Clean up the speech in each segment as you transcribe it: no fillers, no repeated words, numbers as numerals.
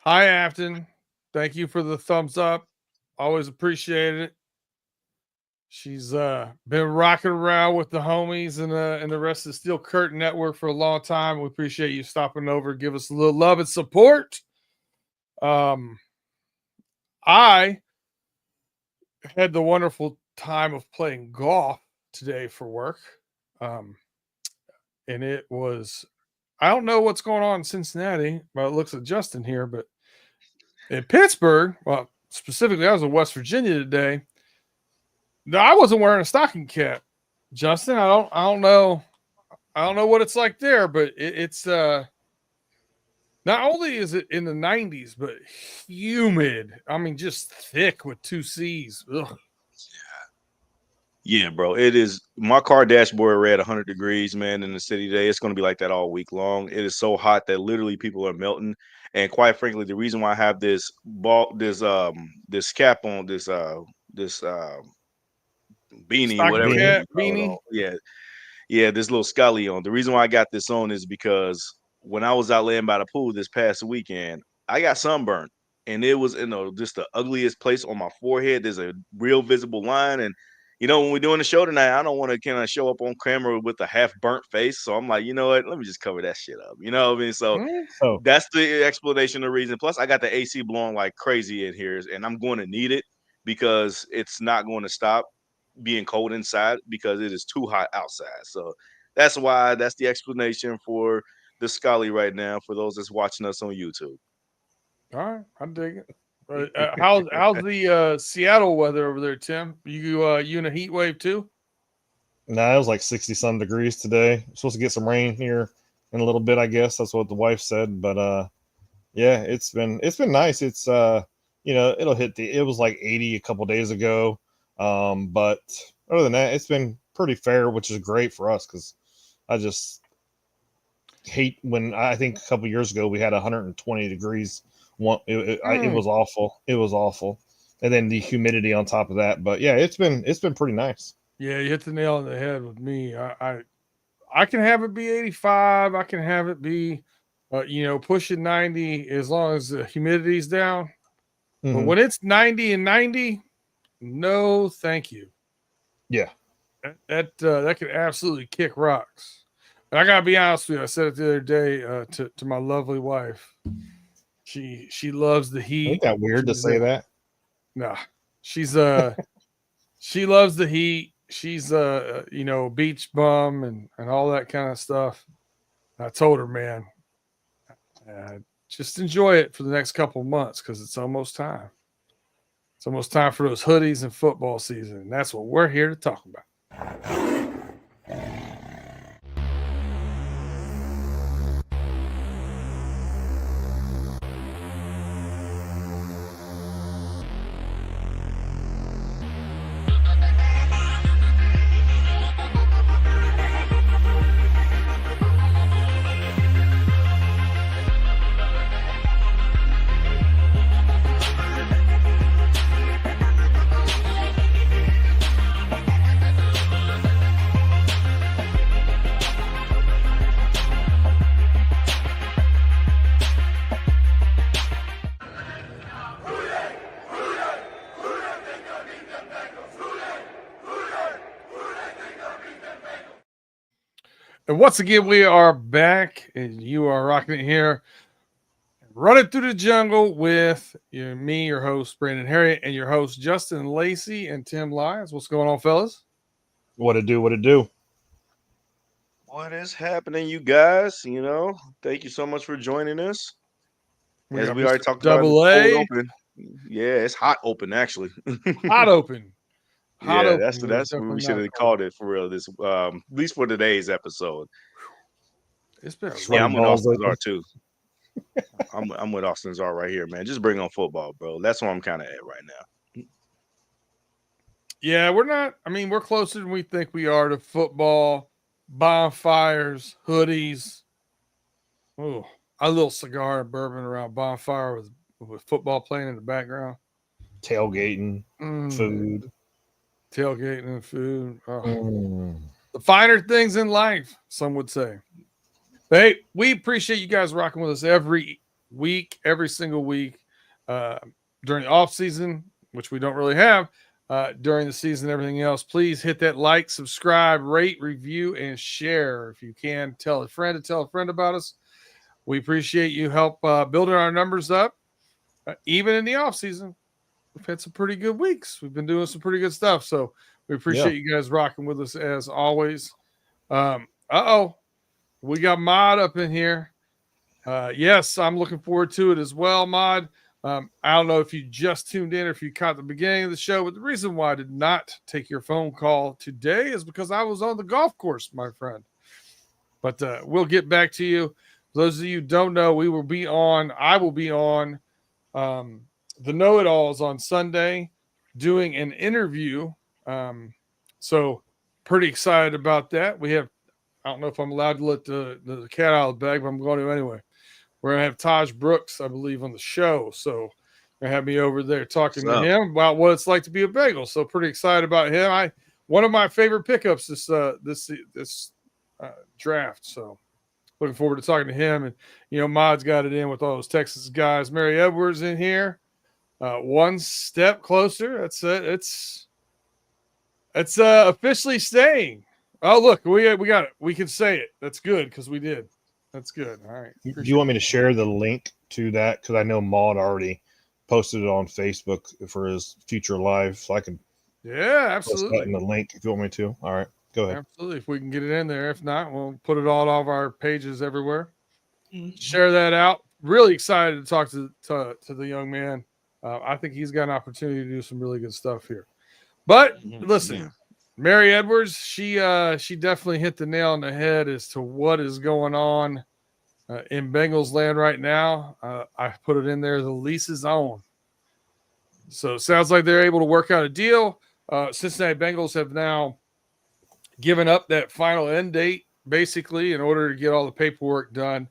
Hi, Afton. Thank you for the thumbs up. Always appreciate it. She's been rocking around with the homies and the rest of the Steel Curtain Network for a long time. We appreciate you stopping over, give us a little love and support. Um, I had the wonderful time of playing golf today for work. Um, and it was I don't know what's going on in Cincinnati, but it looks at Justin here, but in Pittsburgh, well, specifically, I was in West Virginia today. No, I wasn't wearing a stocking cap, Justin. I don't know what it's like there, but it's not only is it in the 90s, but humid. I mean, just thick with two C's. Ugh. Yeah, bro. It is my car dashboard read 100 degrees, man, in the city today. It's going to be like that all week long. It is so hot that literally people are melting. And quite frankly, the reason why I have this cap on, this beanie, Stocking whatever Beanie. cap, you call it beanie. on. Yeah, this little scully on. The reason why I got this on is because when I was out laying by the pool this past weekend, I got sunburned. And it was in just the ugliest place on my forehead. There's a real visible line. And when we're doing the show tonight, I don't want to kind of show up on camera with a half burnt face. So I'm like, you know what? Let me just cover that shit up. You know what I mean? So Mm, So that's the explanation, the reason. Plus, I got the AC blowing like crazy in here, and I'm going to need it because it's not going to stop being cold inside because it is too hot outside. So that's the explanation for the Scully right now for those that's watching us on YouTube. all right, I dig it. How's the Seattle weather over there, Tim? You in a heat wave too? nah, it was like 60 some degrees today. Supposed to get some rain here in a little bit, I guess. That's what the wife said. But yeah, it's been nice. It's it'll hit it was like 80 a couple days ago. But other than that, it's been pretty fair, which is great for us because I just hate when I think a couple years ago we had 120 degrees. It Mm. was awful. It was awful, and then the humidity on top of that. But yeah, it's been pretty nice. Yeah, you hit the nail on the head with me. I can have it be 85. I can have it be, pushing 90 as long as the humidity's down. But Hmm. when it's 90 and 90, no, thank you. Yeah. That could absolutely kick rocks. And I gotta be honest with you. I said it the other day to my lovely wife. She loves the Ain't heat. that weird to She's say that? nah. She's she loves the heat. She's beach bum and all that kind of stuff. I told her, man, uh, just enjoy it for the next couple of months because it's almost time. It's almost time for those hoodies and football season. And that's what we're here to talk about. And once again, we are back, and you are rocking it here, running through the jungle with me, your host Brandon Herriott, and your host Justin Lacey and Tim Lyons. What's going on, fellas? What it do? What it do? What is happening, you guys? Thank you so much for joining us. We As got we already Mister talked about in the Double cold A, open. Yeah, it's hot open actually. hot open, hot Yeah, open that's here. It's that's what definitely we should not have cold. called it for real. This at least for today's episode. It's been a Yeah, rough. Sweaty I'm with balls Austin Czar open. too. I'm with Austin Czar right here, man. Just bring on football, bro. That's where I'm kind of at right now. Yeah, we're not. I mean, we're closer than we think we are to football, bonfires, hoodies. Oh, a little cigar and bourbon around bonfire with football playing in the background. Tailgating, Mm, food. tailgating and food. Oh, Mm. the finer things in life, some would say. Hey, we appreciate you guys rocking with us every week, every single week during the off season, which we don't really have during the season. Everything else, please hit that like, subscribe, rate, review, and share. If you can, tell a friend to tell a friend about us. We appreciate you help building our numbers up, even in the off season. We've had some pretty good weeks. We've been doing some pretty good stuff. So we appreciate you guys rocking with us as always. We got Mod up in here. Yes, I'm looking forward to it as well, Mod. I don't know if you just tuned in or if you caught the beginning of the show, but the reason why I did not take your phone call today is because I was on the golf course, my friend. But we'll get back to you. For those of you who don't know, I will be on the Know-It-Alls on Sunday doing an interview. So pretty excited about that. I don't know if I'm allowed to let the cat out of the bag, but I'm going to anyway. We're going to have Taj Brooks, I believe, on the show. So they're going to have me over there talking to him about what it's like to be a Bengal. So pretty excited about him. One of my favorite pickups this draft. So looking forward to talking to him. And, Mod's got it in with all those Texas guys. Mary Edwards in here. One step closer. That's it. It's officially staying. Oh, look, we got it. We can say it. That's good because we did. That's good. All right. Do you want me to share the link to that? Because I know Maud already posted it on Facebook for his future live, so I can. Yeah, absolutely. Post that in the link if you want me to. All right, go ahead. Absolutely. If we can get it in there. If not, we'll put it all of our pages everywhere. Share that out. Really excited to talk to the young man. I think he's got an opportunity to do some really good stuff here. But listen, Mary Edwards, she definitely hit the nail on the head as to what is going on in Bengals land right now. I put it in there. The lease is on. So it sounds like they're able to work out a deal. Cincinnati Bengals have now given up that final end date, basically, in order to get all the paperwork done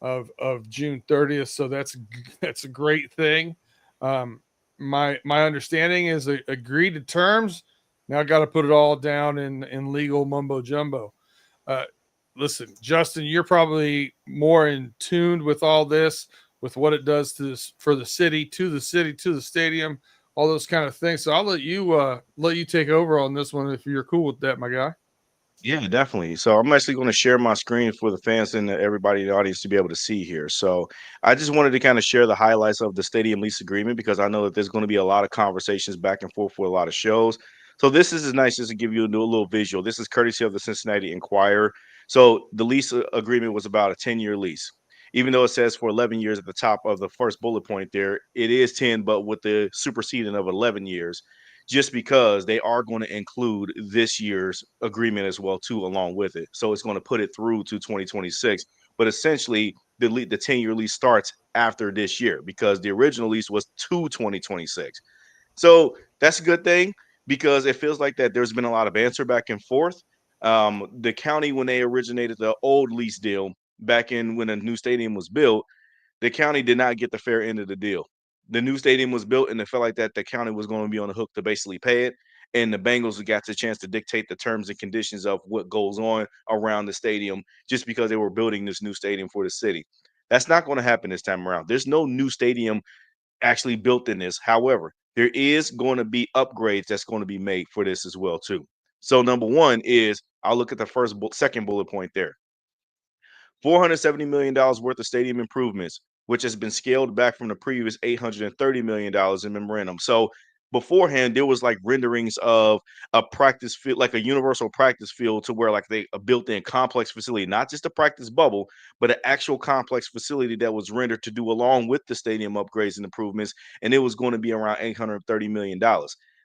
of June 30th. So that's a great thing. My understanding is they agreed to terms. Now I got to put it all down in legal mumbo jumbo. Listen, Justin, you're probably more in tuned with all this, with what it does for the city, to the stadium, all those kind of things. So I'll let you take over on this one if you're cool with that, my guy. Yeah, definitely. So I'm actually going to share my screen for the fans and everybody in the audience to be able to see here. So I just wanted to kind of share the highlights of the stadium lease agreement because I know that there's going to be a lot of conversations back and forth for a lot of shows. So this is nice just to give you a little visual. This is courtesy of the Cincinnati Enquirer. So the lease agreement was about a 10-year lease. Even though it says for 11 years at the top of the first bullet point there, it is 10, but with the superseding of 11 years. Just because they are going to include this year's agreement as well too along with it. So it's going to put it through to 2026. But essentially, the 10-year lease starts after this year because the original lease was to 2026. So that's a good thing because it feels like that there's been a lot of answer back and forth. The county, when they originated the old lease deal back in when a new stadium was built, the county did not get the fair end of the deal. The new stadium was built, and it felt like that the county was going to be on the hook to basically pay it. And the Bengals got the chance to dictate the terms and conditions of what goes on around the stadium just because they were building this new stadium for the city. That's not going to happen this time around. There's no new stadium actually built in this. However, there is going to be upgrades that's going to be made for this as well, too. So number one is I'll look at the second bullet point there. $470 million worth of stadium improvements, which has been scaled back from the previous $830 million in memorandum. So beforehand, there was like renderings of a practice field, like a universal practice field to where like they a built-in complex facility, not just a practice bubble, but an actual complex facility that was rendered to do along with the stadium upgrades and improvements. And it was going to be around $830 million.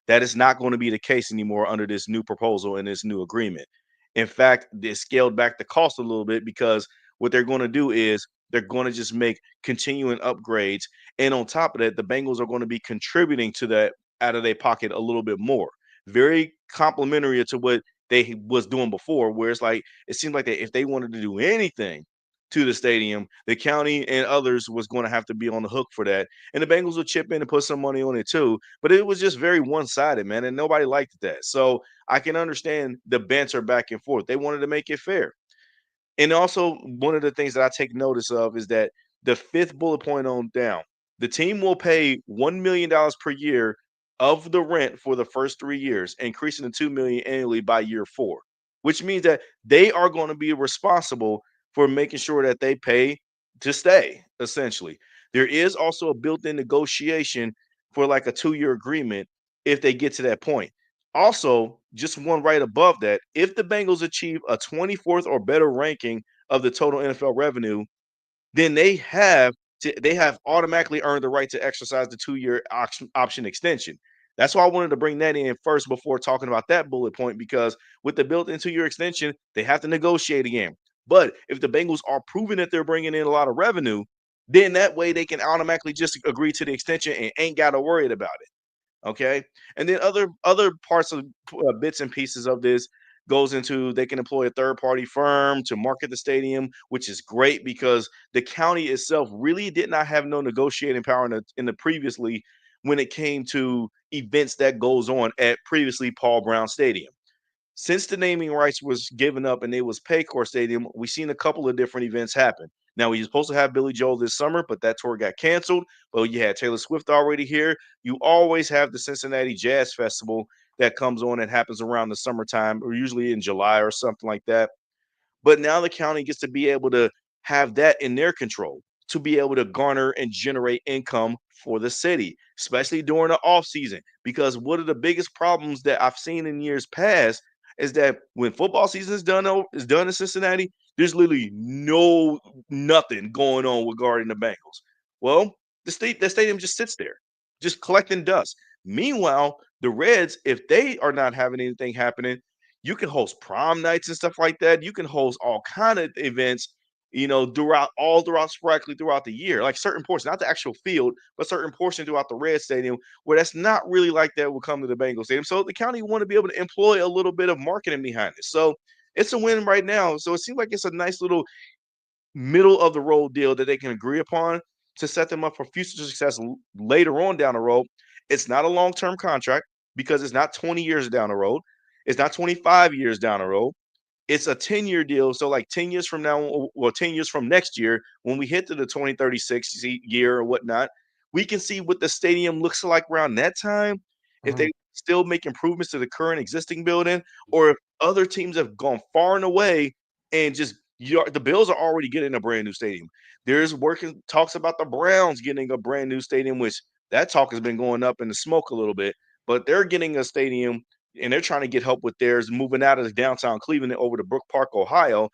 That is not going to be the case anymore under this new proposal and this new agreement. In fact, they scaled back the cost a little bit because what they're going to do is they're going to just make continuing upgrades. And on top of that, the Bengals are going to be contributing to that out of their pocket a little bit more. Very complimentary to what they was doing before, where it's like it seemed like that if they wanted to do anything to the stadium, the county and others was going to have to be on the hook for that. And the Bengals would chip in and put some money on it too. But it was just very one-sided, man, and nobody liked that. So I can understand the banter back and forth. They wanted to make it fair. And also, one of the things that I take notice of is that the 5th bullet point on down. The team will pay $1 million per year of the rent for the first 3 years, increasing to $2 million annually by year 4, which means that they are going to be responsible for making sure that they pay to stay, essentially. There is also a built-in negotiation for like a 2-year agreement if they get to that point. Also, just one right above that, if the Bengals achieve a 24th or better ranking of the total NFL revenue, then they have automatically earned the right to exercise the 2-year option extension. That's why I wanted to bring that in first before talking about that bullet point, because with the built-in 2-year extension, they have to negotiate again. But if the Bengals are proving that they're bringing in a lot of revenue, then that way they can automatically just agree to the extension and ain't got to worry about it. Okay, and then other parts of bits and pieces of this goes into they can employ a third party firm to market the stadium, which is great because the county itself really did not have no negotiating power in the previously when it came to events that goes on at previously Paul Brown Stadium. Since the naming rights was given up and it was Paycor Stadium, we've seen a couple of different events happen. Now, we were supposed to have Billy Joel this summer, but that tour got canceled. But you had Taylor Swift already here. You always have the Cincinnati Jazz Festival that comes on and happens around the summertime, or usually in July or something like that. But now the county gets to be able to have that in their control to be able to garner and generate income for the city, especially during the off season. Because one of the biggest problems that I've seen in years past is that when football season is done in Cincinnati, there's literally nothing going on regarding the Bengals. Well, the stadium just sits there, just collecting dust. Meanwhile, the Reds, if they are not having anything happening, you can host prom nights and stuff like that. You can host all kind of events, throughout sporadically throughout the year, like certain portions, not the actual field, but certain portion throughout the Red Stadium, where that's not really like that will come to the Bengals Stadium. So the county want to be able to employ a little bit of marketing behind it. So it's a win right now. So it seems like it's a nice little middle of the road deal that they can agree upon to set them up for future success later on down the road. It's not a long-term contract because it's not 20 years down the road. It's not 25 years down the road. It's a 10-year deal. So like 10 years from now, well, 10 years from next year, when we hit to the 2036 year or whatnot, we can see what the stadium looks like around that time. If they still make improvements to the current existing building, or if other teams have gone far and away and just the Bills are already getting a brand new stadium. There's working talks about the Browns getting a brand new stadium, which that talk has been going up in the smoke a little bit, but they're getting a stadium and they're trying to get help with theirs moving out of downtown Cleveland over to Brook Park, Ohio.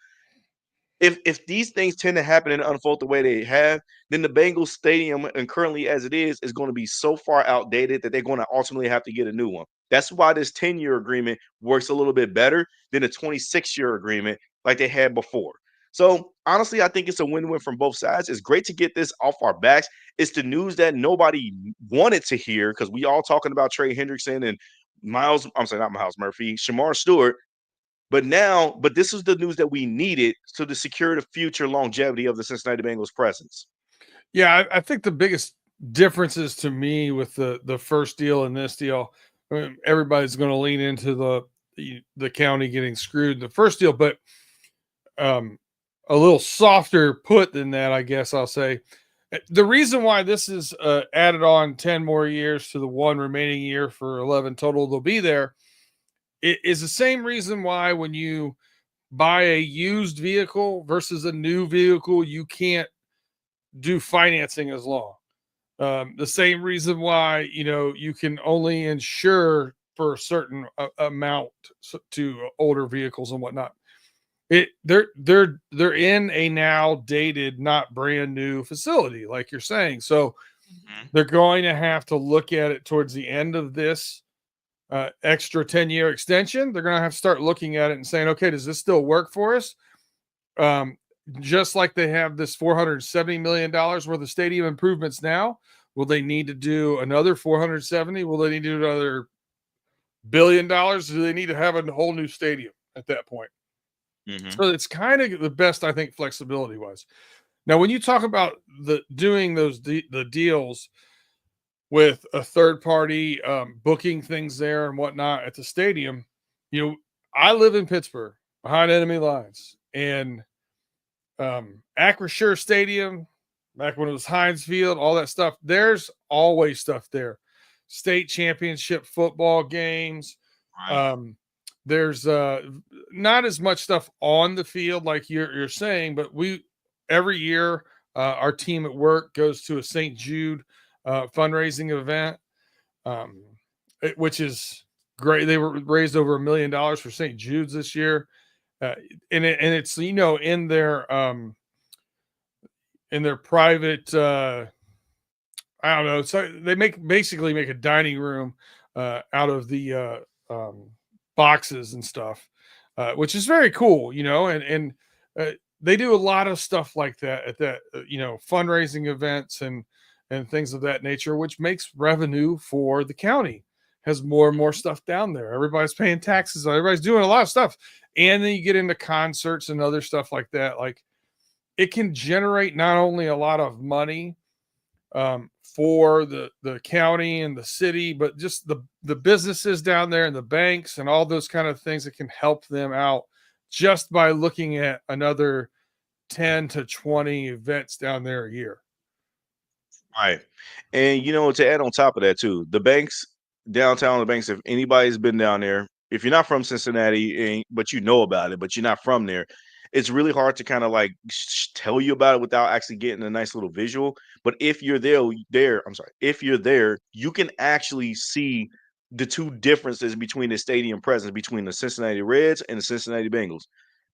If these things tend to happen and unfold the way they have, then the Bengals stadium, and currently as it is going to be so far outdated that they're going to ultimately have to get a new one. That's why this 10-year agreement works a little bit better than a 26-year agreement like they had before. So honestly, I think it's a win-win from both sides. It's great to get this off our backs. It's the news that nobody wanted to hear because we all talking about Trey Hendrickson and not Miles Murphy, Shamar Stewart. But this is the news that we needed to secure the future longevity of the Cincinnati Bengals presence. Yeah, I think the biggest differences to me with the first deal and this deal, I mean, everybody's going to lean into the county getting screwed in the first deal, but a little softer put than that, I guess I'll say. The reason why this is added on 10 more years to the one remaining year for 11 total they'll be there is the same reason why when you buy a used vehicle versus a new vehicle, you can't do financing as long. The same reason why, you can only insure for a certain amount to older vehicles and whatnot. They're in a now dated, not brand new facility, like you're saying. So they're going to have to look at it towards the end of this extra 10-year extension. They're going to have to start looking at it and saying, okay, does this still work for us? Just like they have this $470 million worth of stadium improvements now, will they need to do another 470? Will they need to do another $1 billion? Do they need to have a whole new stadium at that point? So it's kind of the best, I think, flexibility wise. Now, when you talk about doing the deals with a third party, booking things there and whatnot at the stadium, I live in Pittsburgh behind enemy lines, and Acrisure Stadium back when it was Heinz Field, all that stuff. There's always stuff there. State championship football games. Right. There's not as much stuff on the field like you're saying, but every year our team at work goes to a St. Jude fundraising event, which is great. They were raised over $1 million for St. Jude's this year, and it's in their private. I don't know. So they basically make a dining room out of the boxes and stuff, which is very cool, and they do a lot of stuff like that at that, fundraising events and things of that nature, which makes revenue for the county. Has more and more stuff down there. Everybody's paying taxes. Everybody's doing a lot of stuff. And then you get into concerts and other stuff like that. Like, it can generate not only a lot of money for the county and the city, but just the businesses down there and the banks and all those kind of things that can help them out just by looking at another 10 to 20 events down there a year. Right. And to add on top of that too, the banks downtown, the banks, if anybody's been down there, if you're not from Cincinnati, but you know about it, but you're not from there, it's really hard to kind of like tell you about it without actually getting a nice little visual. But if you're if you're there, you can actually see the two differences between the stadium presence between the Cincinnati Reds and the Cincinnati Bengals.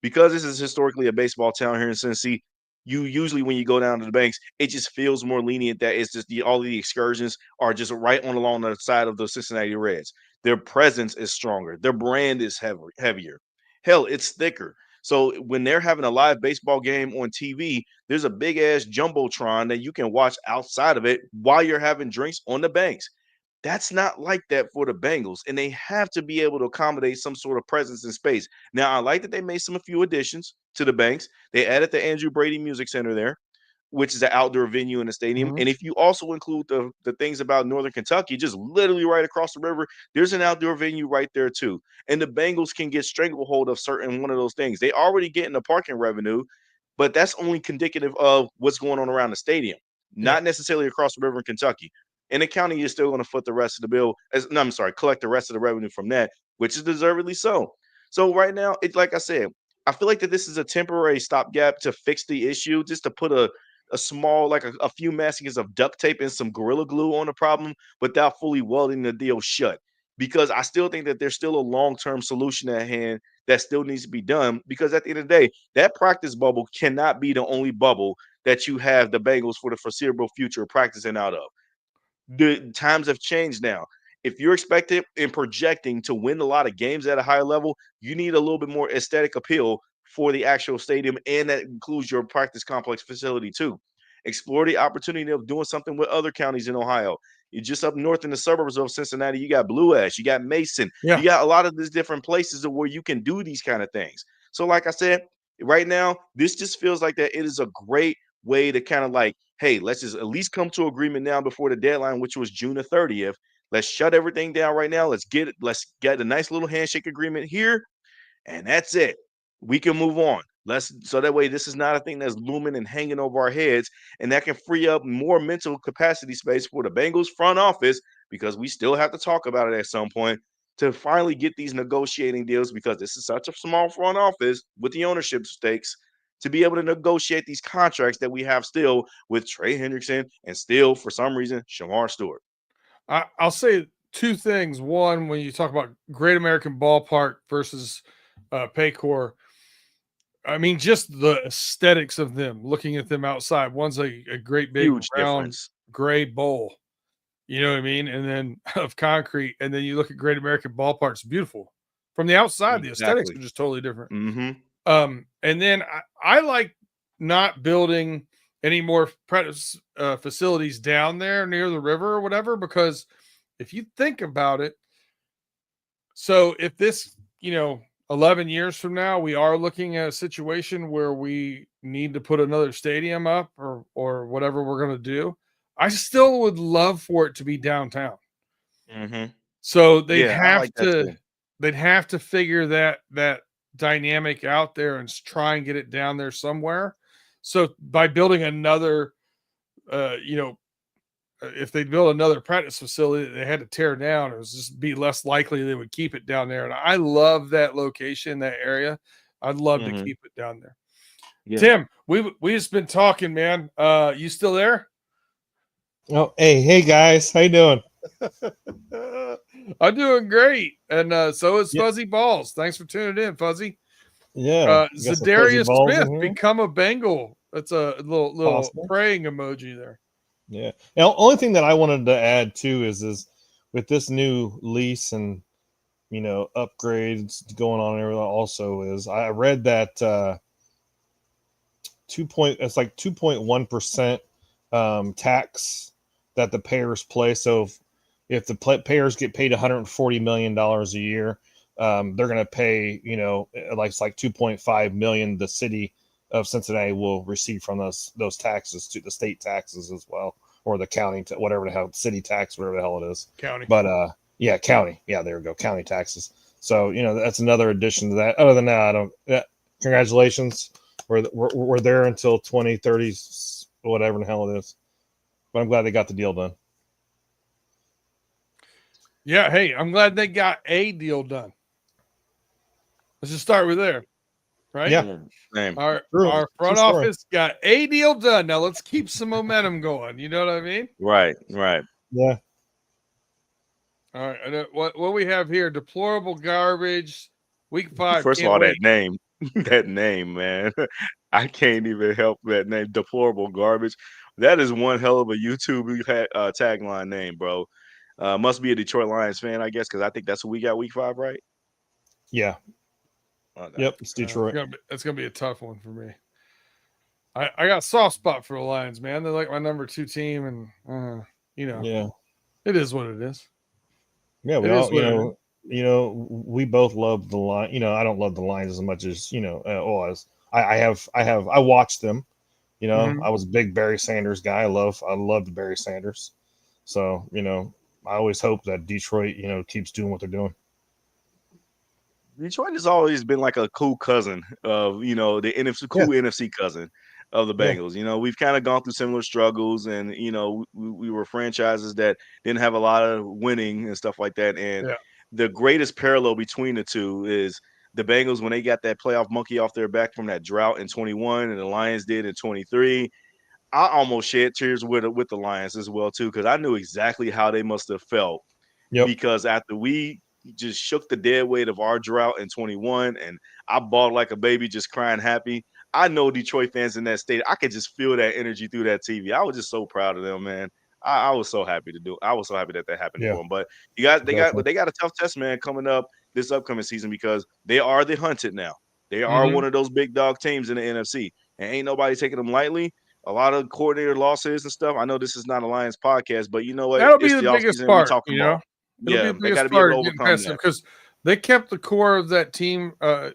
Because this is historically a baseball town here in Cincy, you usually, when you go down to the banks, it just feels more lenient that it's just all of the excursions are just right on along the side of the Cincinnati Reds. Their presence is stronger. Their brand is heavier. Hell, it's thicker. So when they're having a live baseball game on TV, there's a big ass jumbotron that you can watch outside of it while you're having drinks on the banks. That's not like that for the Bengals, and they have to be able to accommodate some sort of presence in space. Now, I like that they made a few additions to the banks. They added the Andrew Brady Music Center there, which is an outdoor venue in the stadium. Mhm. And if you also include the things about Northern Kentucky, just literally right across the river, there's an outdoor venue right there too. And the Bengals can get stranglehold of certain one of those things. They already getting the parking revenue, but that's only indicative of what's going on around the stadium, not necessarily across the river in Kentucky. And the county is still going to foot the rest of the bill. Collect the rest of the revenue from that, which is deservedly so. So right now, it's like I said, I feel like that this is a temporary stopgap to fix the issue, just to put a small, like a few masticings of duct tape and some gorilla glue on the problem without fully welding the deal shut. Because I still think that there's still a long-term solution at hand that still needs to be done. Because at the end of the day, that practice bubble cannot be the only bubble that you have the Bengals for the foreseeable future practicing out of. The times have changed now. If you're expected and projecting to win a lot of games at a higher level, you need a little bit more aesthetic appeal for the actual stadium, and that includes your practice complex facility too. Explore the opportunity of doing something with other counties in Ohio. You're just up north in the suburbs of Cincinnati. You got Blue Ash, you got Mason, you got a lot of these different places where you can do these kind of things. So, like I said, right now, this just feels like that it is a great way to kind of like, hey, let's just at least come to agreement now before the deadline, which was June the 30th. Let's shut everything down right now. Let's get a nice little handshake agreement here, and that's it. We can move on. So that way this is not a thing that's looming and hanging over our heads, and that can free up more mental capacity space for the Bengals front office, because we still have to talk about it at some point to finally get these negotiating deals, because this is such a small front office with the ownership stakes to be able to negotiate these contracts that we have still with Trey Hendrickson and still, for some reason, Shamar Stewart. I'll say two things. One, when you talk about Great American Ballpark versus Paycor, I mean, just the aesthetics of them, looking at them outside. One's a great big Huge round difference. gray bowl, you know what I mean? And then of concrete. And then you look at Great American Ballpark, it's beautiful. From the outside, the aesthetics are just totally different. Mm-hmm. And then I like not building any more facilities down there near the river or whatever, because if you think about it, so if this, 11 years from now, we are looking at a situation where we need to put another stadium up or whatever we're going to do, I still would love for it to be downtown. Mm-hmm. So they'd have to figure that dynamic out there and try and get it down there somewhere. So by building another if they build another practice facility that they had to tear down, it was just be less likely they would keep it down there. And I love that location, that area. I'd love to keep it down there. Yeah. Tim, we just been talking, man. You still there? Oh, hey guys, how you doing? I'm doing great, and so is Fuzzy Balls. Thanks for tuning in, Fuzzy. Yeah, Zadarius Smith become a Bengal. That's a little praying emoji there. Yeah. Now, only thing that I wanted to add too is with this new lease and upgrades going on and everything. Also, is I read that 2.1% tax that the payers pay. So if the payers get paid $140 million a year, they're going to pay it's like 2.5 million. The city of Cincinnati will receive from those taxes to the state taxes as well, or the county, whatever the hell, city tax, whatever the hell it is. County. But county. Yeah, there we go. County taxes. So that's another addition to that. Other than that, congratulations. We're there until 2030, whatever the hell it is. But I'm glad they got the deal done. Yeah, hey, I'm glad they got a deal done. Let's just start with there. Right? Yeah. Our front office got a deal done. Now let's keep some momentum going. You know what I mean? Right. Yeah. All right. What we have here? Deplorable garbage. Week 5. First of all, that name, man. I can't even help that name. Deplorable garbage. That is one hell of a YouTube tagline name, bro. Must be a Detroit Lions fan, I guess, because I think that's who we got week 5, right? Yeah. Yep, it's Detroit. It's gonna be a tough one for me. I got a soft spot for the Lions, man. They're like my number 2 team, and yeah, it is what it is. Yeah, we all, we both love the line. I don't love the Lions as much as I watched them. I was a big Barry Sanders guy. I love Barry Sanders. So I always hope that Detroit keeps doing what they're doing. Detroit has always been like a cool cousin of, the NFC cousin of the Bengals. Yeah. We've kind of gone through similar struggles, and, we were franchises that didn't have a lot of winning and stuff like that. And the greatest parallel between the two is the Bengals, when they got that playoff monkey off their back from that drought in 21 and the Lions did in 23. I almost shed tears with the Lions as well, too, because I knew exactly how they must have felt. Yep. Because after we just shook the dead weight of our drought in 21, and I bawled like a baby, just crying happy. I know Detroit fans in that state. I could just feel that energy through that TV. I was just so proud of them, man. I was so happy I was so happy that happened for them. But they got a tough test, man, coming up this upcoming season, because they are the hunted now. They are one of those big dog teams in the NFC, and ain't nobody taking them lightly. A lot of coordinator losses and stuff. I know this is not a Lions podcast, but you know what? That'll be the biggest part. Yeah, they got to be able to overcome that, because they kept the core of that team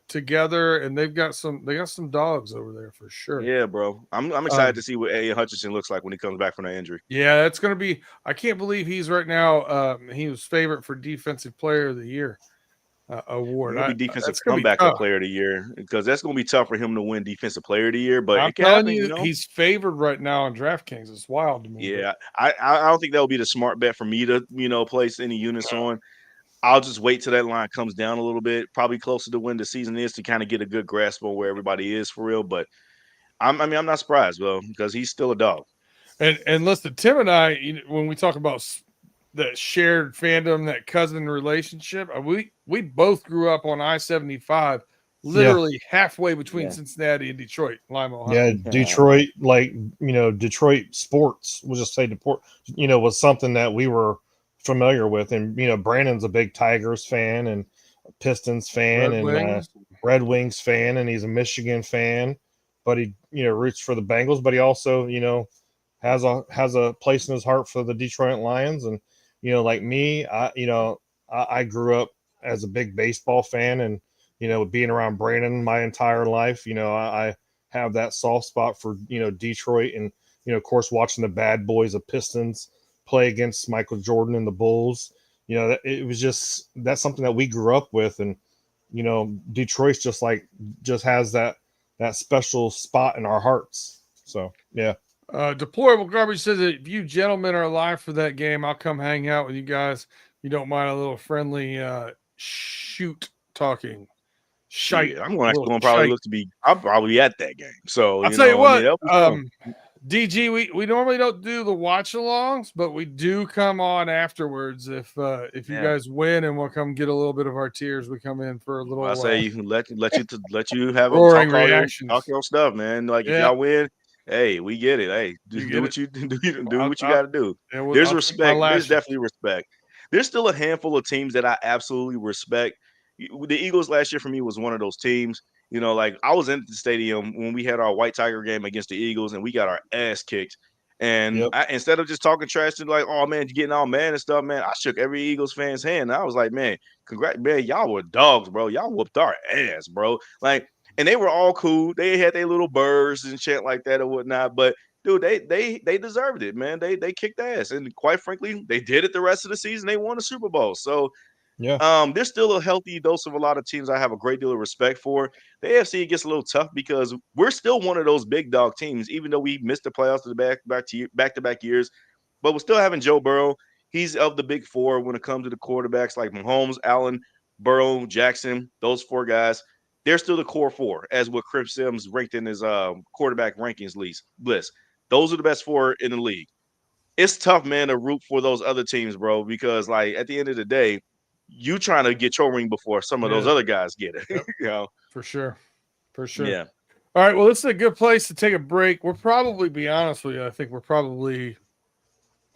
together, and they got some dogs over there for sure. Yeah, bro. I'm excited to see what A. Hutchinson looks like when he comes back from that injury. Yeah, that's going to be. I can't believe he's right now. He was favorite for Defensive Player of the Year award. He'll be Defensive Comeback Player of the Year, because that's going to be tough for him to win Defensive Player of the Year. But I'm telling you, he's favored right now on DraftKings. It's wild to me. Yeah, I don't think that would be the smart bet for me to place any units on. I'll just wait till that line comes down a little bit, probably closer to when the season is, to kind of get a good grasp on where everybody is for real. But I'm not surprised, bro, because he's still a dog. And listen, Tim and I, when we talk about that shared fandom, that cousin relationship, we both grew up on I-75, literally halfway between Cincinnati and Detroit, Lima, Ohio. Yeah, Detroit, Detroit sports, we'll just say Detroit, was something that we were familiar with. And Brandon's a big Tigers fan and Pistons fan and Red Wings fan, and he's a Michigan fan, but he roots for the Bengals, but he also has a place in his heart for the Detroit Lions. And like me, I grew up as a big baseball fan, and being around Brandon my entire life, I have that soft spot for Detroit, and of course watching the bad boys of Pistons play against Michael Jordan and the Bulls. It was that's something that we grew up with, and Detroit's just has that special spot in our hearts. So yeah. Deplorable Garbage says that if you gentlemen are alive for that game, I'll come hang out with you guys. If you don't mind a little friendly shoot talking. Shite. Yeah, I'm going Little to probably shite. look to be. I'm probably at that game. So I'll tell you what, that'll be fun. DG, we normally don't do the watch alongs, but we do come on afterwards if you guys win and we'll come get a little bit of our tears. We come in for a little. I say let you have roaring talk reactions. your stuff, man. Like if y'all win, hey, we get it. Hey, do what you do what you got to do. There's respect. There's definitely respect. There's still a handful of teams that I absolutely respect. The Eagles last year for me was one of those teams. Like I was in the stadium when we had our White Tiger game against the Eagles and we got our ass kicked. And instead of just talking trash to like, oh man, you're getting all mad and stuff, man, I shook every Eagles fan's hand. And I was like, man, congrats, man, y'all were dogs, bro. Y'all whooped our ass, bro. Like, and they were all cool. They had their little bursts and shit like that and whatnot. But dude, they deserved it, man. They kicked ass. And quite frankly, they did it the rest of the season. They won the Super Bowl. So there's still a healthy dose of a lot of teams I have a great deal of respect for. The AFC gets a little tough because we're still one of those big dog teams, even though we missed the playoffs to the back-to-back years. But we're still having Joe Burrow. He's of the big four when it comes to the quarterbacks like Mahomes, Allen, Burrow, Jackson, those four guys. They're still the core four, as what Chris Sims ranked in his quarterback rankings list. Those are the best four in the league. It's tough, man, to root for those other teams, bro, because like at the end of the day, you trying to get your ring before some of those other guys get it. Yep. For sure. Yeah. All right. Well, this is a good place to take a break. We're probably, be honest with you, I think we're probably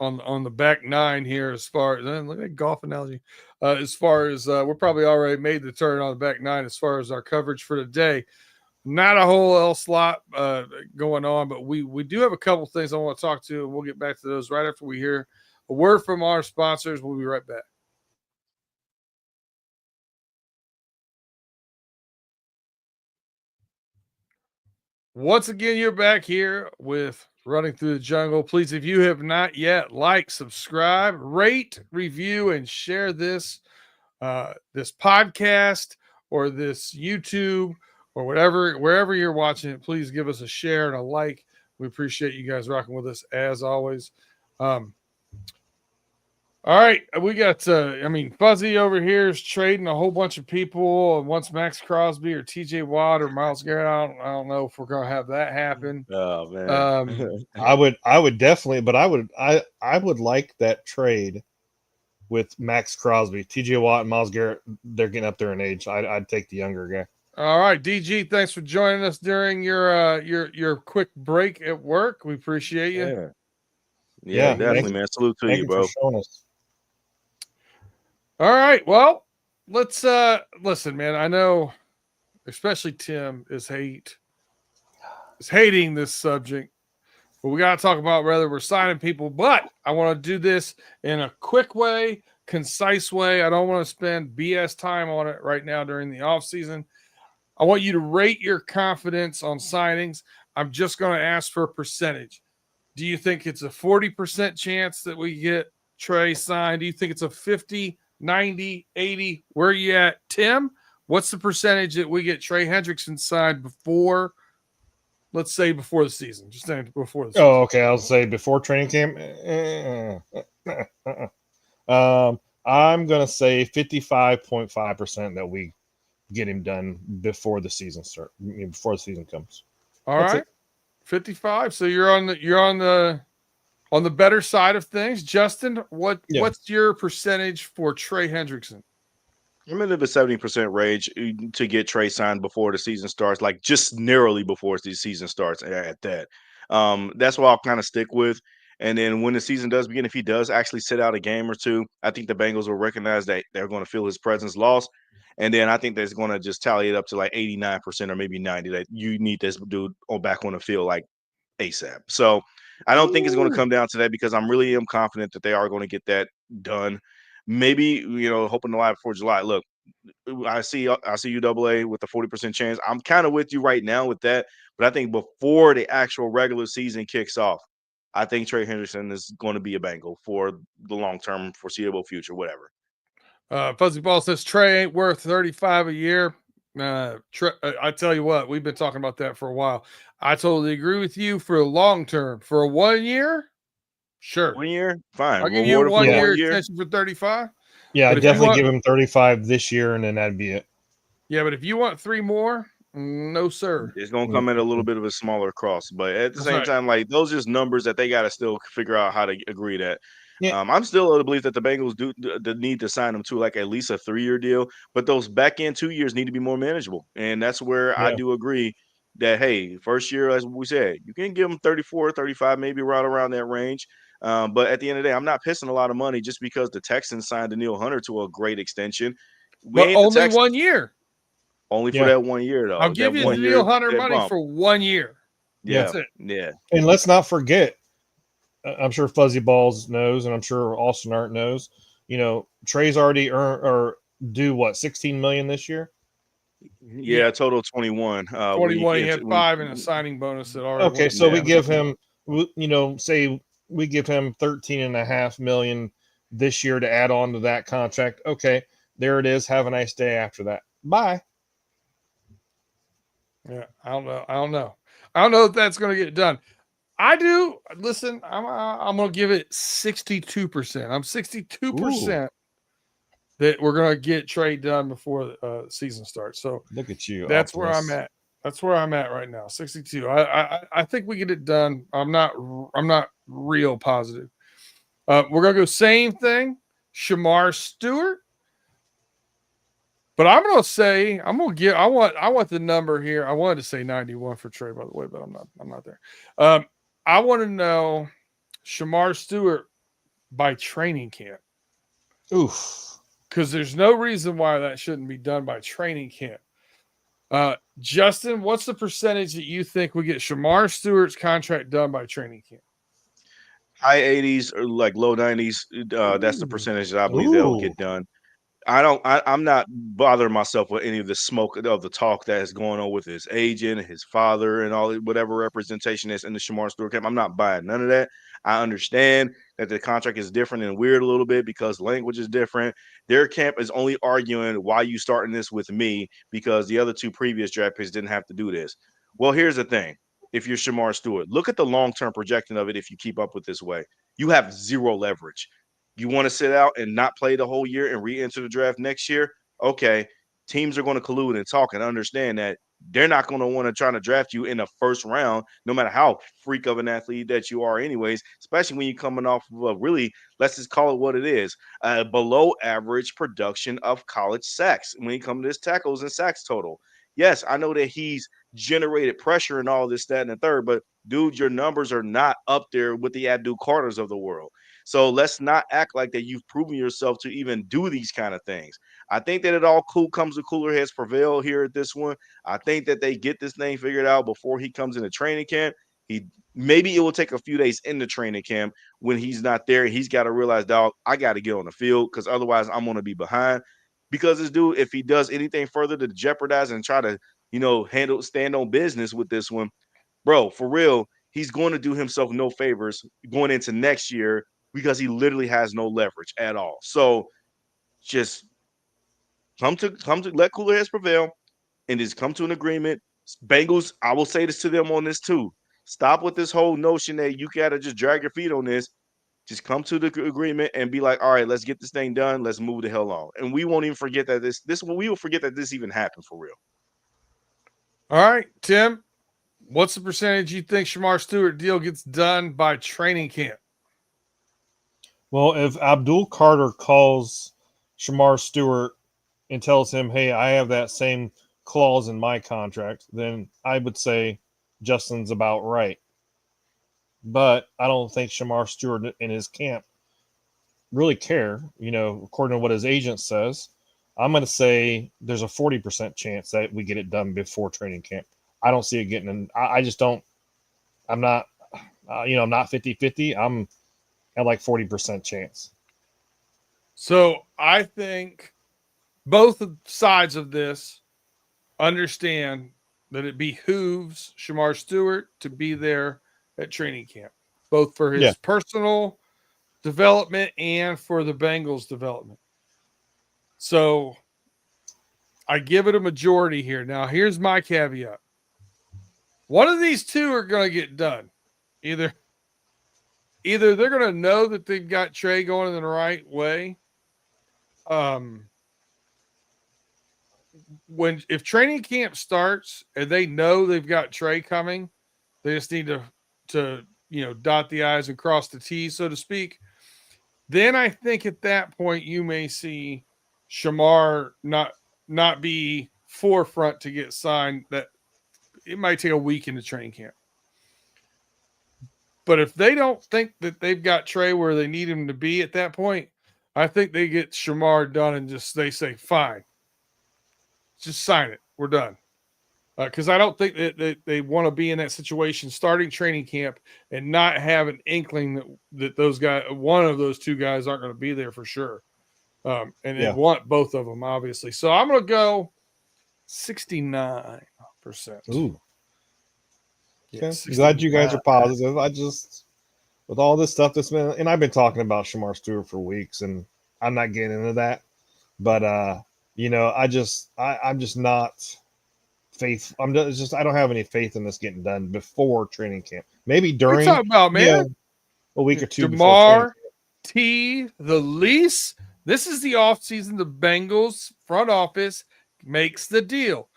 on the back nine here as far as look at golf analogy. As far as we're probably already made the turn on the back nine as far as our coverage for today. Not a whole else lot going on, but we do have a couple things I want to talk to, and we'll get back to those right after we hear a word from our sponsors. We'll be right back. Once again, you're back here with Running Through the Jungle. Please, if you have not yet, like, subscribe, rate, review, and share this this podcast or this YouTube or wherever you're watching it. Please give us a share and a like. We appreciate you guys rocking with us as always. All right, we got Fuzzy over here is trading a whole bunch of people. Wants Max Crosby or TJ Watt or Myles Garrett. I don't know if we're gonna have that happen. Oh man. I would definitely, but I would like that trade with Max Crosby, TJ Watt, and Myles Garrett. They're getting up there in age. I'd take the younger guy. All right, DG, thanks for joining us during your quick break at work. We appreciate you. Yeah, definitely, man. Salute to you, bro. For showing us. All right. Well, let's listen, man. I know especially Tim is hating this subject, but we got to talk about whether we're signing people. But I want to do this in a quick way, concise way. I don't want to spend BS time on it right now during the off season. I want you to rate your confidence on signings. I'm just going to ask for a percentage. Do you think it's a 40% chance that we get Trey signed? Do you think it's a 50, 90, 80? Where are you at, Tim? What's the percentage that we get Trey Hendrickson signed before, let's say before the season? Just saying before the season. Oh, okay. I'll say before training camp. I'm going to say 55.5% that we get him done before the season before the season comes. All right. 55. So you're on the better side of things. Justin, what's your percentage for Trey Hendrickson? I'm in the 70% range to get Trey signed before the season starts, like just narrowly before the season starts at that. That's what I'll kind of stick with. And then when the season does begin, if he does actually sit out a game or two, I think the Bengals will recognize that they're going to feel his presence lost. And then I think that's going to just tally it up to like 89% or maybe 90% that you need this dude back on the field like ASAP. So I don't think it's going to come down to that because I'm really confident that they are going to get that done. Maybe, hoping to lie before July. Look, I see UAA with the 40% chance. I'm kind of with you right now with that. But I think before the actual regular season kicks off, I think Trey Hendrickson is going to be a Bengal for the long-term foreseeable future, whatever. Fuzzy Ball says Trey ain't worth $35 a year. I tell you what, we've been talking about that for a while. I totally agree with you for a long term. For a 1 year, sure. 1 year, fine. I'll give you a Rewarded for 1 year 1 year. extension for 35. Yeah, But I'd if you definitely want, give him 35 this year, and then that'd be it. yeah, but if you want 3 more, no, sir. It's gonna come at a little bit of a smaller cost, but at the That's same right. time, like those just numbers that they got to still figure out how to agree that. Yeah. I'm still of the belief that the Bengals do the need to sign them to like at least a 3-year deal, but those back end 2 years need to be more manageable, and that's where I Yeah. do agree that hey, first year as we said, you can give them 34, 35, maybe right around that range. But at the end of the day, I'm not pissing a lot of money just because the Texans signed Daniil Hunter to a great extension. We But ain't the only Texans 1 year. only for Yeah. that 1 year I'll though. give That you 1 the year Neil Hunter that money bump. for 1 year. Yeah. That's it. Yeah. And let's not forget, I'm sure Fuzzy Balls knows, and I'm sure Austin Art knows. Trey's already earned or do what 16 million this year. Yeah, total 21. When you 21, he get had 5 in a signing bonus that already Okay, went. so we yeah, give him, say we give him 13.5 million this year to add on to that contract. Okay, there it is. Have a nice day after that. Bye. Yeah, I don't know if that's going to get done. I do. Listen, I'm going to give it 62%. I'm 62% that we're going to get trade done before the season starts. So Look at you. that's where I'm optimist. at. That's where I'm at right now. 62. I think we get it done. I'm not real positive. We're going to go same thing. Shamar Stewart. But I'm gonna say I want the number here. I wanted to say 91 for Trey, by the way, but I'm not there. I want to know Shamar Stewart by training camp. Oof. Because there's no reason why that shouldn't be done by training camp. Justin, what's the percentage that you think we get Shamar Stewart's contract done by training camp? high 80s or like low 90s. That's the percentage that I believe they'll Ooh. get done. I'm not bothering myself with any of the smoke of the talk that is going on with his agent, his father, and all whatever representation is in the Shamar Stewart camp. I'm not buying none of that. I understand that the contract is different and weird a little bit because language is different. Their camp is only arguing why you starting this with me because the other 2 previous draft picks didn't have to do this. Well, here's the thing. If you're Shamar Stewart, look at the long-term projection of it if you keep up with this way. You have zero leverage. You want to sit out and not play the whole year and re-enter the draft next year? Okay, teams are going to collude and talk and understand that they're not going to want to try to draft you in the first round, no matter how freak of an athlete that you are, anyways, especially when you're coming off of a really, let's just call it what it is, below average production of college sacks when it comes to his tackles and sacks total. Yes, I know that he's generated pressure and all this, that, and the third, but dude, your numbers are not up there with the Abdul Carters of the world. So let's not act like that you've proven yourself to even do these kind of things. I think that it all comes to cooler heads prevail here at this one. I think that they get this thing figured out before he comes into training camp. Maybe it will take a few days in the training camp when he's not there. He's got to realize, dog, I got to get on the field because otherwise I'm going to be behind. Because this dude, if he does anything further to jeopardize and try to, stand on business with this one, bro, for real, he's going to do himself no favors going into next year because he literally has no leverage at all. So just come to let cooler heads prevail and just come to an agreement. Bengals, I will say this to them on this too. Stop with this whole notion that you gotta just drag your feet on this. Just come to the agreement and be like, all right, let's get this thing done. Let's move the hell on. And we won't even forget that we will forget that this even happened for real. All right, Tim, what's the percentage you think Shamar Stewart deal gets done by training camp? Well, if Abdul Carter calls Shamar Stewart and tells him, hey, I have that same clause in my contract, then I would say Justin's about right. But I don't think Shamar Stewart and his camp really care, according to what his agent says. I'm going to say there's a 40% chance that we get it done before training camp. I don't see it getting in. I just don't. I'm not, I'm not 50-50. I'm at like 40% chance. So I think both sides of this understand that it behooves Shamar Stewart to be there at training camp, both for his personal development and for the Bengals development. So I give it a majority here. Now, here's my caveat. One of these two are going to get done. Either they're going to know that they've got Trey going in the right way. If training camp starts and they know they've got Trey coming, they just need to dot the I's and cross the T's, so to speak. Then I think at that point you may see Shamar not be forefront to get signed. That it might take a week into training camp. But if they don't think that they've got Trey where they need him to be at that point, I think they get Shamar done and they say, fine, just sign it. We're done. Because I don't think that they want to be in that situation starting training camp and not have an inkling that those guys, one of those two guys aren't going to be there for sure. They want both of them, obviously. So I'm going to go 69%. Ooh. Yeah, okay. Glad you guys are positive. I just, with all this stuff that's been, and I've been talking about Shamar Stewart for weeks, and I'm not getting into that. But, I'm just not faith. I don't have any faith in this getting done before training camp. Maybe during. What are you talking about, man? A week or two DeMar, T, the lease. This is the offseason. The Bengals front office makes the deal.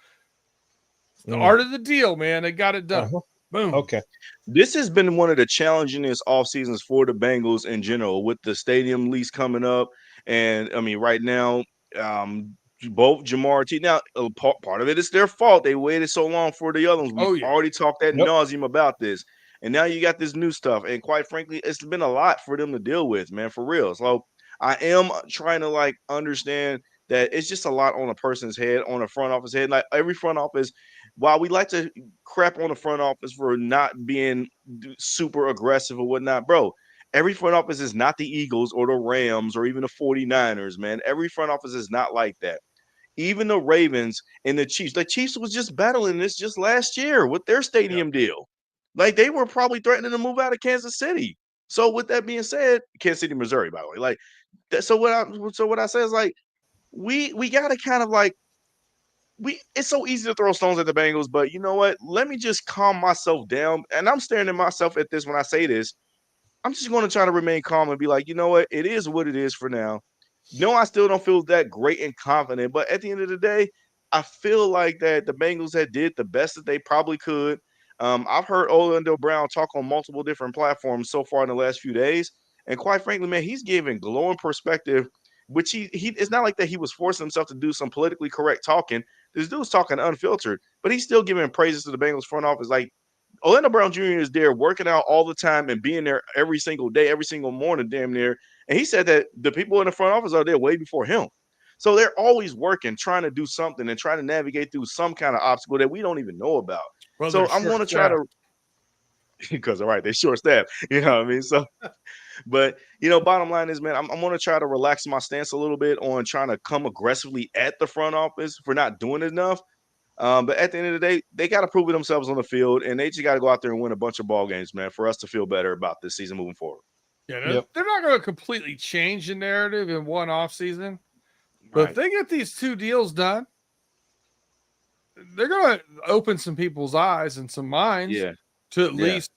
The art of the deal, man. They got it done. Boom. Okay. This has been one of the challengingest off seasons for the Bengals in general, with the stadium lease coming up. And I mean, right now, both Jamar T. Now, part of it is their fault. They waited so long for the other ones. We've already talked ad nauseum about this. And now you got this new stuff. And quite frankly, it's been a lot for them to deal with, man, for real. So I am trying to understand that it's just a lot on a person's head, on a front office head. Like every front office, while we like to crap on the front office for not being super aggressive or whatnot, bro, every front office is not the Eagles or the Rams or even the 49ers, man. Every front office is not like that. Even the Ravens and the Chiefs was just battling this just last year with their stadium deal. Like they were probably threatening to move out of Kansas City. So with that being said, Kansas City, Missouri, by the way, so what I say is we gotta kind of it's so easy to throw stones at the Bengals, but you know what? Let me just calm myself down. And I'm staring at myself at this when I say this. I'm just going to try to remain calm and be like, you know what? It is what it is for now. No, I still don't feel that great and confident, but at the end of the day, I feel like that the Bengals had did the best that they probably could. I've heard Orlando Brown talk on multiple different platforms so far in the last few days, and quite frankly, man, he's giving glowing perspective. Which he it's not like that he was forcing himself to do some politically correct talking. This dude's talking unfiltered, but he's still giving praises to the Bengals front office. Like Orlando Brown Jr. is there working out all the time and being there every single day, every single morning, damn near. And he said that the people in the front office are there way before him. So they're always working, trying to do something and trying to navigate through some kind of obstacle that we don't even know about. Well, so I'm going to try to, because all right, they're short staffed. You know what I mean? So, but bottom line is, man, I'm going to try to relax my stance a little bit on trying to come aggressively at the front office for not doing enough. But at the end of the day, they got to prove it themselves on the field, and they just got to go out there and win a bunch of ball games, man, for us to feel better about this season moving forward. Yeah, they're not going to completely change the narrative in one offseason. But if they get these two deals done, they're going to open some people's eyes and some minds to at least,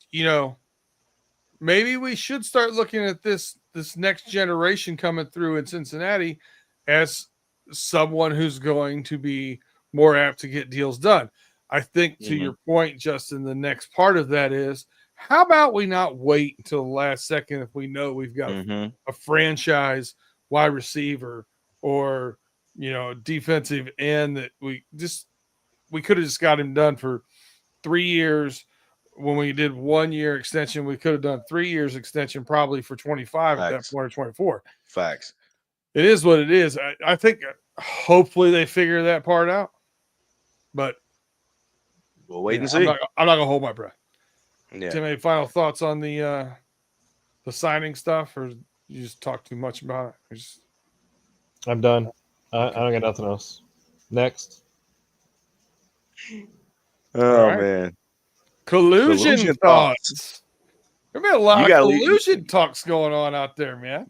maybe we should start looking at this next generation coming through in Cincinnati as someone who's going to be more apt to get deals done. I think to your point, Justin, the next part of that is, how about we not wait until the last second if we know we've got a franchise wide receiver or, defensive end that we could have just got him done for 3 years. When we did 1 year extension, we could have done 3 years extension probably for 25 at that point, or 24. Facts. It is what it is. I think hopefully they figure that part out, but we'll wait and see. I'm not gonna hold my breath. Yeah. Tim, any final thoughts on the signing stuff, or you just talk too much about it? I'm done. I don't got nothing else. Next. Oh man. Collusion thoughts. There's been a lot of collusion talks going on out there, man.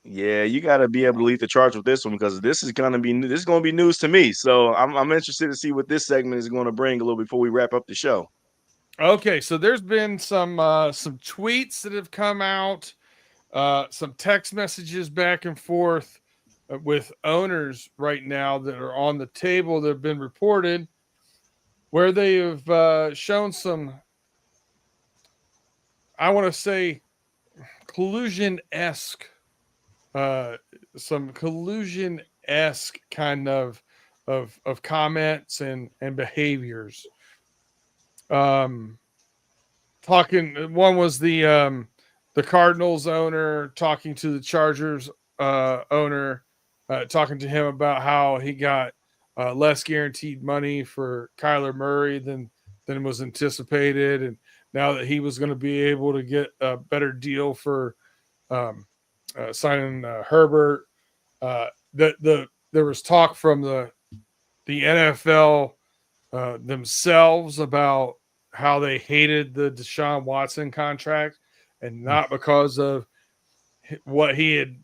Yeah, you got to be able to lead the charge with this one because this is going to be news to me. So I'm interested to see what this segment is going to bring a little before we wrap up the show. Okay, so there's been some tweets that have come out, some text messages back and forth with owners right now that are on the table that have been reported, where they have shown some, I want to say, collusion-esque, kind of comments and behaviors. Talking, one was the Cardinals owner talking to the Chargers owner, talking to him about how he got less guaranteed money for Kyler Murray than was anticipated, and now that he was going to be able to get a better deal for signing Herbert. There was talk from the NFL themselves about how they hated the Deshaun Watson contract, and not because of what he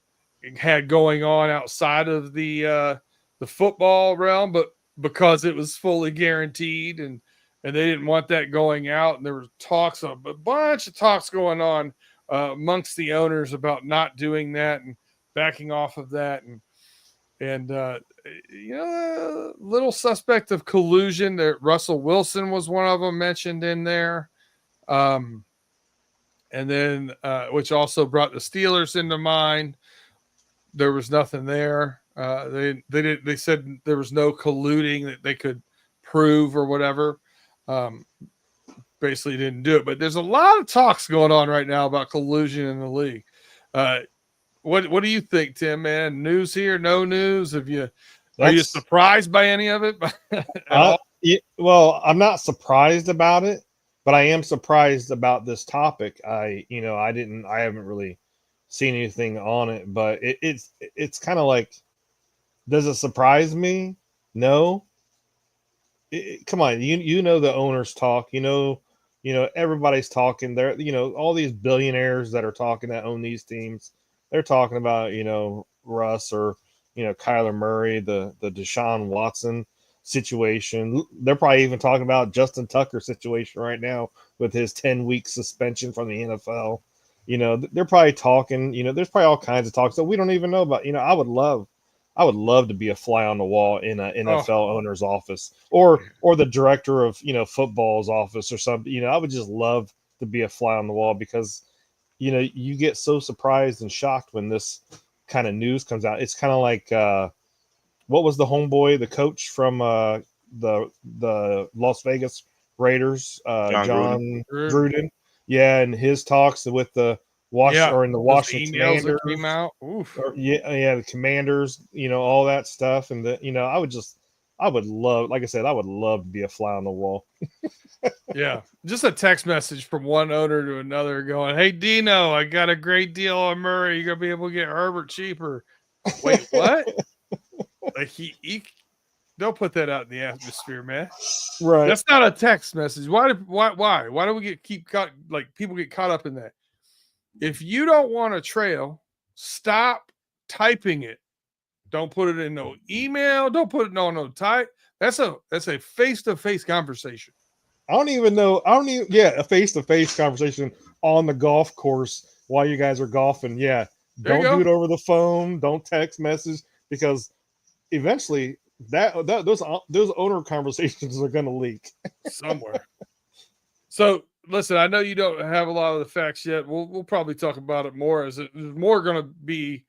had going on outside of the football realm, but because it was fully guaranteed, and they didn't want that going out. And there were talks, a bunch of talks going on amongst the owners about not doing that and backing off of that, and little suspect of collusion. That Russell Wilson was one of them mentioned in there, and then which also brought the Steelers into mind. There was nothing there. They said there was no colluding that they could prove or whatever. Basically didn't do it, but there's a lot of talks going on right now about collusion in the league. What do you think, Tim, man? News here, no news? Are you surprised by any of it? Well, I'm not surprised about it, but I am surprised about this topic. I haven't really seen anything on it, but it's kind of like, does it surprise me? No. Come on, you know the owners talk. Everybody's talking. There, all these billionaires that are talking that own these teams. They're talking about Russ or Kyler Murray, the Deshaun Watson situation. They're probably even talking about Justin Tucker situation right now with his 10-week suspension from the NFL. They're probably talking. There's probably all kinds of talks that we don't even know about. I would love to be a fly on the wall in an NFL owner's office or the director of football's office or something. I would just love to be a fly on the wall because you get so surprised and shocked when this kind of news comes out. It's kind of like what was the homeboy, the coach from the Las Vegas Raiders, John Gruden. Yeah, and his talks with the Washington Commanders came out. The Commanders, all that stuff, and I would love, like I said, I would love to be a fly on the wall. Yeah, just a text message from one owner to another going, "Hey Dino, I got a great deal on Murray. You're gonna be able to get Herbert cheaper." Wait, what? Like he don't put that out in the atmosphere, man. Right. That's not a text message. Why do we people get caught up in that? If you don't want a trail, stop typing it. Don't put it in no email. Don't put it on no type. That's a face-to-face conversation. A face-to-face conversation on the golf course while you guys are golfing. Yeah. Don't do it over the phone. Don't text message, because eventually those owner conversations are going to leak somewhere. So listen, I know you don't have a lot of the facts yet. We'll probably talk about it more as there's more going to be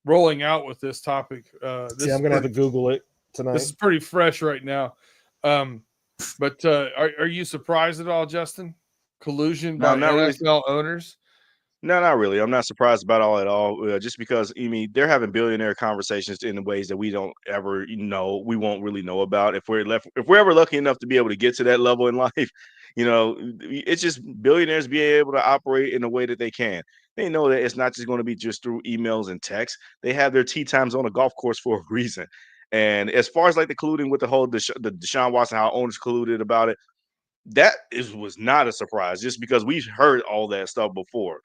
rolling out with this topic. I'm going to have to Google it tonight. This is pretty fresh right now. But are you surprised at all, Justin? Collusion by NFL owners? No, not really. I'm not surprised about all at all. Just because they're having billionaire conversations in ways that we don't ever we won't really know about if we're ever lucky enough to be able to get to that level in life. It's just billionaires being able to operate in a way that they can. They know that it's not just going to be just through emails and text. They have their tea times on a golf course for a reason. And as far as like the colluding with the whole the Deshaun Watson, how owners colluded about it, was not a surprise, just because we've heard all that stuff before.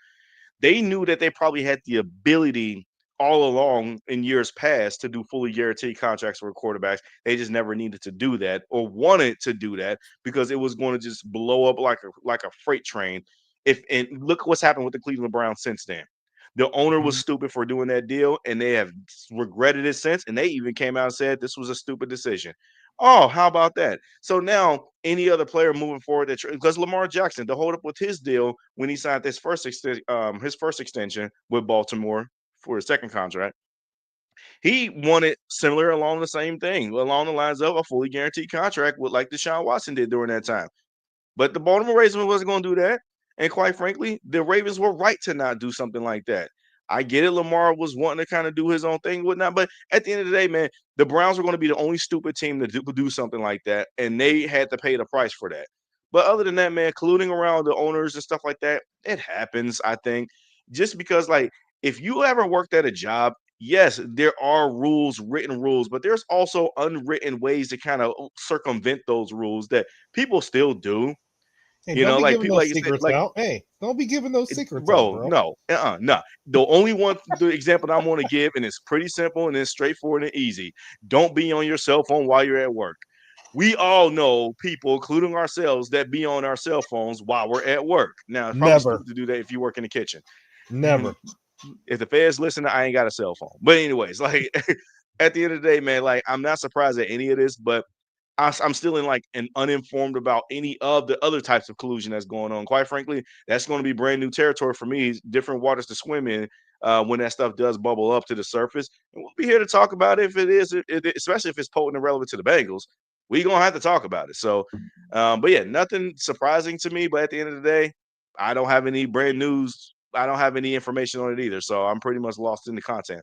They knew that they probably had the ability all along in years past to do fully guaranteed contracts for quarterbacks. They just never needed to do that or wanted to do that because it was going to just blow up like a freight train. And look what's happened with the Cleveland Browns since then. The owner was stupid for doing that deal, and they have regretted it since. And they even came out and said this was a stupid decision. Oh, how about that? So now any other player moving forward because Lamar Jackson, to hold up with his deal when he signed his first extension with Baltimore for his second contract, he wanted similar along the same thing, along the lines of a fully guaranteed contract with like Deshaun Watson did during that time. But the Baltimore Ravens wasn't going to do that. And quite frankly, the Ravens were right to not do something like that. I get it. Lamar was wanting to kind of do his own thing, whatnot. But at the end of the day, man, the Browns were going to be the only stupid team to do something like that. And they had to pay the price for that. But other than that, man, colluding around the owners and stuff like that, it happens, I think. Just because, like, if you ever worked at a job, yes, there are rules, written rules, but there's also unwritten ways to kind of circumvent those rules that people still do. Hey, You don't know, be like giving people those like you said, secrets like out. Hey, don't be giving those secrets out, bro, bro. no, no. The only one, the example I want to give, and it's pretty simple and it's straightforward and easy. Don't be on your cell phone while you're at work. We all know people, including ourselves, that be on our cell phones while we're at work. Now, it's probably Never, stupid to do that if you work in the kitchen. never. If the feds listen, I ain't got a cell phone. But anyways, like at the end of the day, man, like I'm not surprised at any of this, but I'm still in like an uninformed about any of the other types of collusion that's going on. Quite frankly, that's going to be brand new territory for me, different waters to swim in when that stuff does bubble up to the surface. And we'll be here to talk about it if it is, especially if it's potent and relevant to the Bengals. We're going to have to talk about it. So, but yeah, nothing surprising to me. But at the end of the day, I don't have any brand news. I don't have any information on it either. So I'm pretty much lost in the content.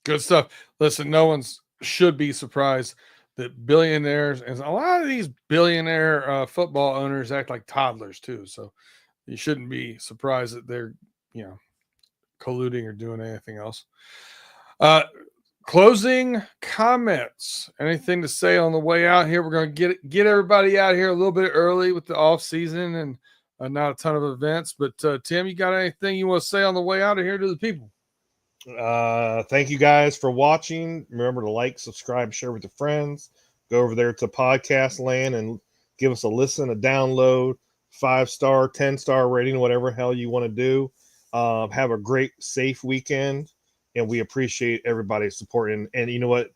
Good stuff. Listen, no one's should be surprised that billionaires and a lot of these billionaire football owners act like toddlers too. So you shouldn't be surprised that they're, colluding or doing anything else. Closing comments. Anything to say on the way out here? We're going to get everybody out here a little bit early with the off season and not a ton of events. But Tim, you got anything you want to say on the way out of here to the people? Thank you guys for watching. Remember to like, subscribe, share with your friends. Go over there to Podcast Land and give us a listen, a download, 5-star, 10-star rating, whatever hell you want to do. Have a great, safe weekend, and we appreciate everybody's support. And you know what?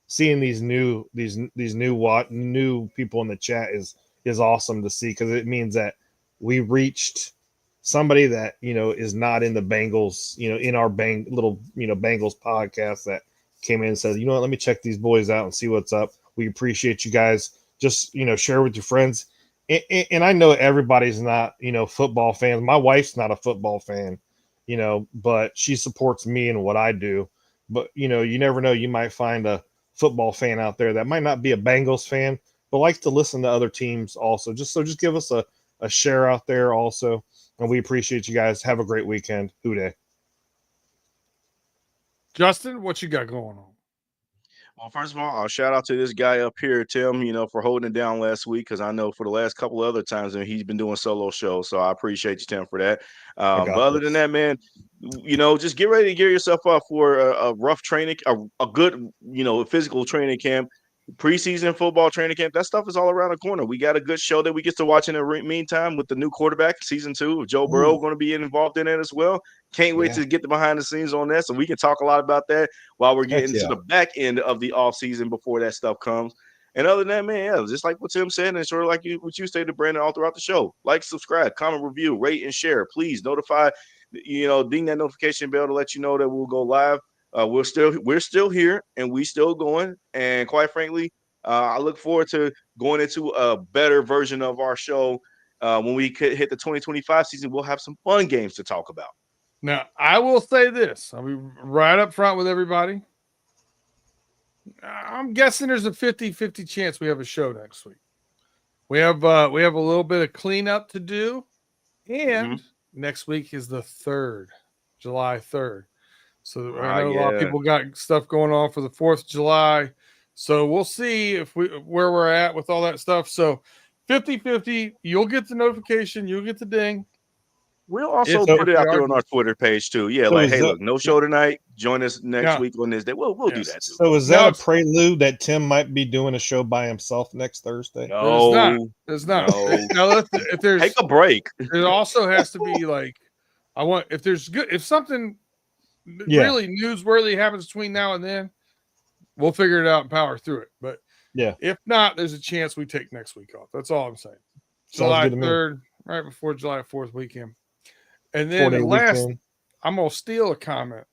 Seeing these new people in the chat is awesome to see, because it means that we reached somebody that is not in the Bengals, in our Bengals podcast, that came in and said, what, let me check these boys out and see what's up. We appreciate you guys. Just share with your friends. And I know everybody's not football fans. My wife's not a football fan, but she supports me and what I do. But you never know, you might find a football fan out there that might not be a Bengals fan but likes to listen to other teams also. Just give us a share out there also. And we appreciate you guys. Have a great weekend. Hooday. Justin, what you got going on? Well, first of all, I'll shout out to this guy up here, Tim, for holding it down last week, because I know for the last couple of other times he's been doing solo shows. So I appreciate you, Tim, for that. But other than that, man, just get ready to gear yourself up for a rough training, a good, physical training camp. Preseason football training camp, that stuff is all around the corner. We got a good show that we get to watch in the meantime with the new quarterback, season 2 of Joe Burrow, going to be involved in it as well. Can't wait to get the behind the scenes on that, so we can talk a lot about that while we're getting to the back end of the off season before that stuff comes. And other than that, man, just like what Tim said, and sort of like what you stated, Brandon, all throughout the show. Like, subscribe, comment, review, rate, and share. Please notify, ding that notification bell to let you know that we'll go live. We're still here and we still going. And quite frankly, I look forward to going into a better version of our show when we could hit the 2025 season. We'll have some fun games to talk about. Now, I will say this. I'll be right up front with everybody. I'm guessing there's a 50-50 chance we have a show next week. We have a little bit of cleanup to do, and next week is the 3rd, July 3rd. So I know a lot of people got stuff going on for the 4th of July. So we'll see where we're at with all that stuff. So 50-50, you'll get the notification, you'll get the ding. We'll also If put it out they there are on our Twitter page too. Yeah, So like, is hey, that- look, no show tonight. Join us next Yeah. week on this day. We'll do Yes. that too. So is that No, a it's- prelude that Tim might be doing a show by himself next Thursday? No, There's not. no. Now, if there's, Take a break. it also has to be like, if something Yeah. really newsworthy happens between now and then, we'll figure it out and power through it. But Yeah. if not, there's a chance we take next week off. That's all I'm saying. Sounds July good to me. 3rd, right before July 4th weekend. And then 4-day the last, weekend. I'm going to steal a comment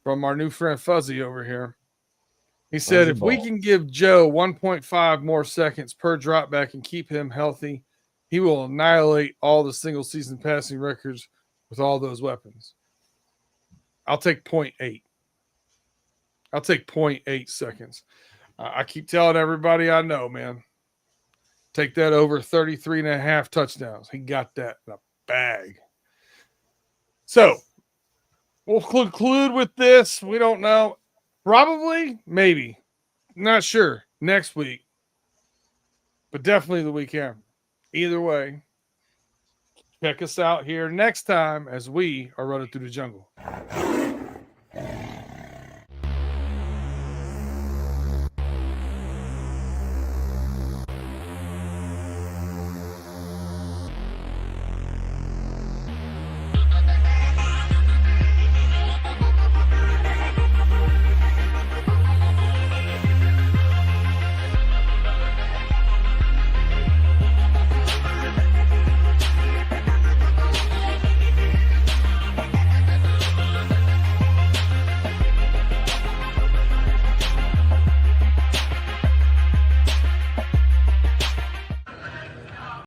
from our new friend Fuzzy over here. He said, Fuzzy if we ball. can give Joe 1.5 more seconds per drop back and keep him healthy, he will annihilate all the single season passing records with all those weapons. I'll take 0.8. I'll take 0.8 seconds. I keep telling everybody I know, man. Take that over 33 and a half touchdowns. He got that in a bag. So we'll conclude with this. We don't know. Probably, maybe. Not sure. Next week. But definitely the weekend. Either way, check us out here next time as we are running through the jungle.